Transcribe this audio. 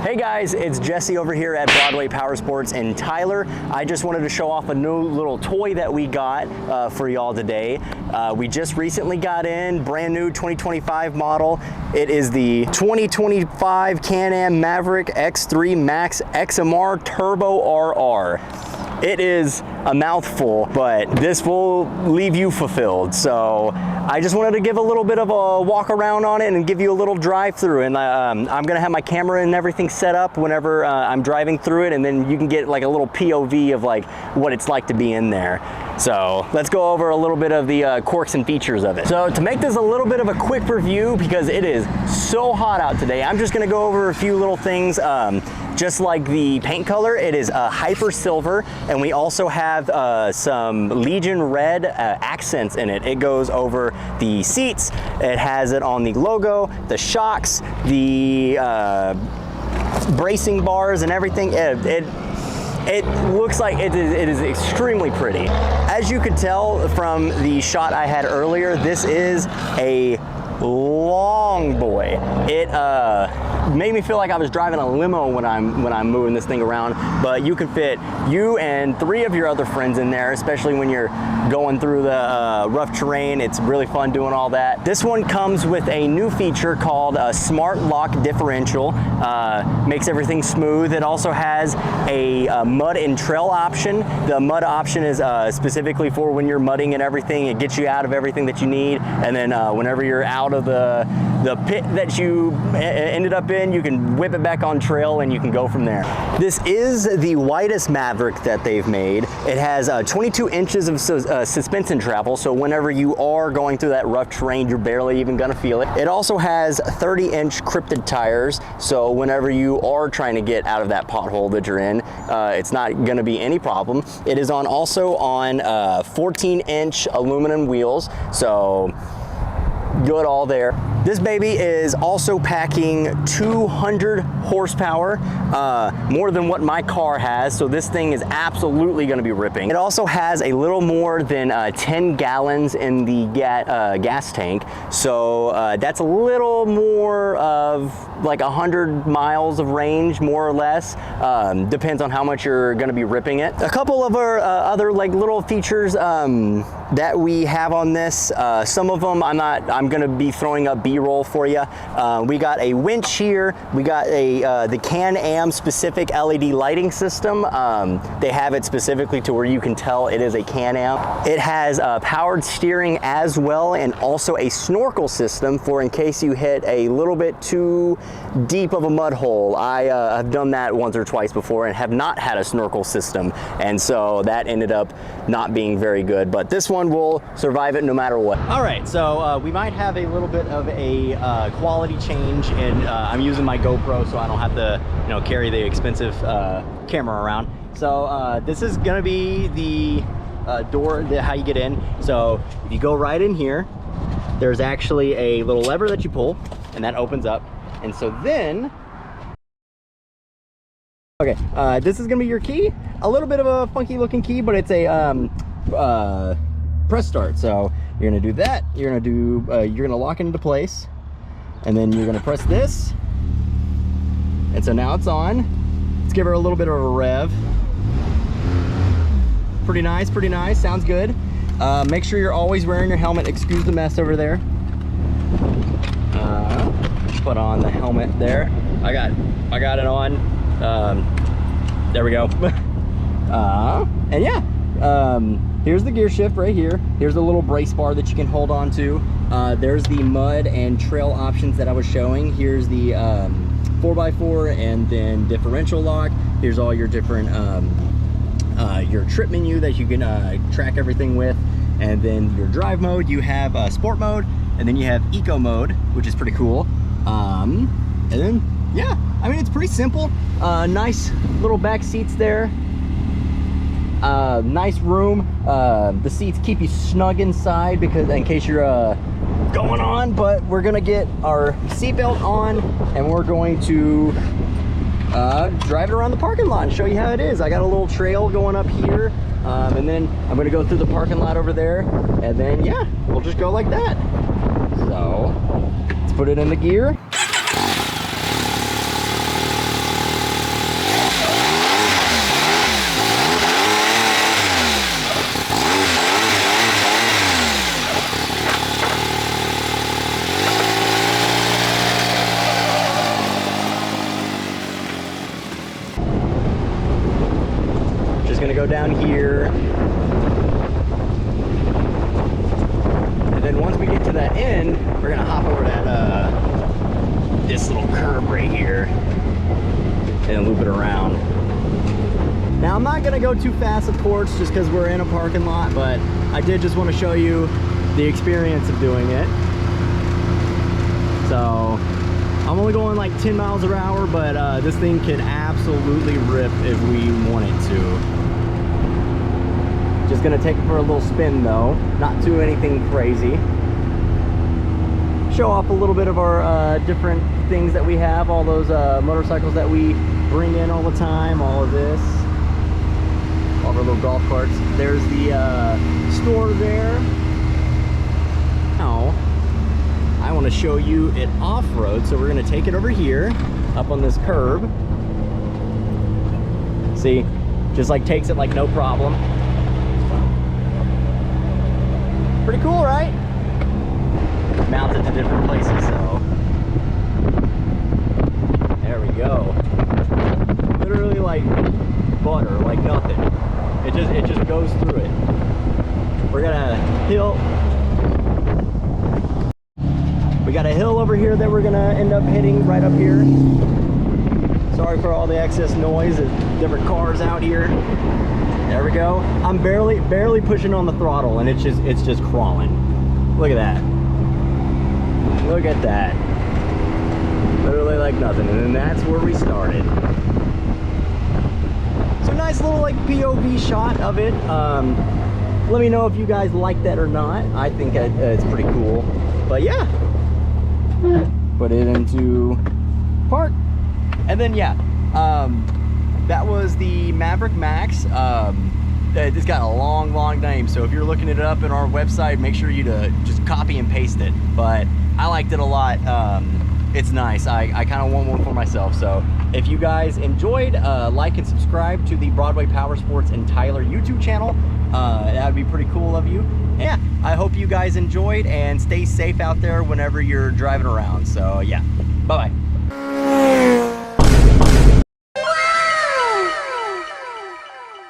Hey guys, it's Jesse over here at Broadway Powersports in Tyler. I just wanted to show off a new little toy that we got for y'all today. We just recently got in, brand new 2025 model. It is the 2025 Can-Am Maverick X3 Max XMR Turbo RR. It is a mouthful, but this will leave you fulfilled. So I just wanted to give a little bit of a walk around on it and give you a little drive through. And I'm gonna have my camera and everything set up whenever I'm driving through it, and then you can get like a little POV of like what it's like to be in there. So let's go over a little bit of the quirks and features of it. So to make this a little bit of a quick review, because it is so hot out today, I'm just gonna go over a few little things. Just like the paint color, it is hyper silver, and we also have some Legion red accents in it. It goes over the seats, it has it on the logo, the shocks, the bracing bars and everything. It looks like it is extremely pretty. As you could tell from the shot I had earlier, this is a long boy. It made me feel like I was driving a limo when I'm moving this thing around, but you can fit you and 3 of your other friends in there, especially when you're going through the rough terrain. It's really fun doing all that. This one comes with a new feature called a Smart Lock Differential. Makes everything smooth. It also has a mud and trail option. The mud option is specifically for when you're mudding and everything. It gets you out of everything that you need, and then whenever you're out of the pit that you ended up in, you can whip it back on trail and you can go from there. This is the widest Maverick that they've made. It has 22 inches of suspension travel, so whenever you are going through that rough terrain, you're barely even gonna feel it. It also has 30-inch crypted tires, so whenever you are trying to get out of that pothole that you're in, it's not gonna be any problem. It is also on 14-inch aluminum wheels, so good all there. This baby is also packing 200 horsepower, more than what my car has, so this thing is absolutely going to be ripping. It also has a little more than 10 gallons in the gas tank, so that's a little more of like 100 miles of range, more or less. Depends on how much you're going to be ripping it. A couple of our other like little features that we have on this, some of them I'm going to be throwing up B-roll for you. We got a winch here. We got the Can-Am specific LED lighting system. They have it specifically to where you can tell it is a Can-Am. It has powered steering as well, and also a snorkel system for in case you hit a little bit too deep of a mud hole. I have done that once or twice before and have not had a snorkel system, and so that ended up not being very good, but this one will survive it no matter what. All right, so we might have a little bit of a quality change, and I'm using my GoPro so I don't have to carry the expensive camera around. So this is gonna be the door, how you get in. So if you go right in here, there's actually a little lever that you pull, and that opens up. And so then, okay, this is gonna be your key. A little bit of a funky looking key, but it's a press start. So you're gonna do that. You're gonna lock it into place, and then you're gonna press this. And so now it's on. Let's give her a little bit of a rev. Pretty nice, pretty nice. Sounds good. Make sure you're always wearing your helmet. Excuse the mess over there. Put on the helmet there. I got it on. There we go. And yeah, here's the gear shift right here. Here's a little brace bar that you can hold on to. There's the mud and trail options that I was showing. Here's the 4x4 and then differential lock. Here's all your different your trip menu that you can track everything with. And then your drive mode, you have sport mode, and then you have eco mode, which is pretty cool. And then yeah, I mean, it's pretty simple. Nice little back seats there. Nice room. The seats keep you snug inside because in case you're going on, but we're gonna get our seatbelt on and we're going to drive it around the parking lot and show you how it is. I got a little trail going up here, and then I'm gonna go through the parking lot over there, and then yeah, we'll just go like that. So let's put it in the gear. go down here. And then once we get to that end, we're gonna hop over that this little curb right here and loop it around. Now I'm not gonna go too fast, of course, just because we're in a parking lot, but I did just want to show you the experience of doing it. So I'm only going like 10 miles per hour, but this thing can absolutely rip if we want it to. Just gonna take it for a little spin though, not do anything crazy. Show off a little bit of our different things that we have, all those motorcycles that we bring in all the time, all of this, all of our little golf carts. There's the store there. Now, I want to show you it off-road, so we're gonna take it over here, up on this curb. See, just like takes it like no problem. Pretty cool, right? Mounted to different places, so there we go. Literally like butter, like nothing. It just goes through it. We're gonna hill. We got a hill over here that we're gonna end up hitting right up here. Sorry for all the excess noise of different cars out here. There we go. I'm barely pushing on the throttle, and it's just crawling. Look at that. Look at that. Literally like nothing. And then that's where we started. So nice little like POV shot of it. Let me know if you guys like that or not. I think it's pretty cool. But yeah. Put it into park. And then yeah. That was the Maverick Max. It's got a long name, so if you're looking it up in our website, make sure you to just copy and paste it. But I liked it a lot. It's nice. I kind of want one for myself. So if you guys enjoyed, like and subscribe to the Broadway Powersports and Tyler YouTube channel. That would be pretty cool of you. And yeah, I hope you guys enjoyed, and stay safe out there whenever you're driving around. So yeah, bye-bye.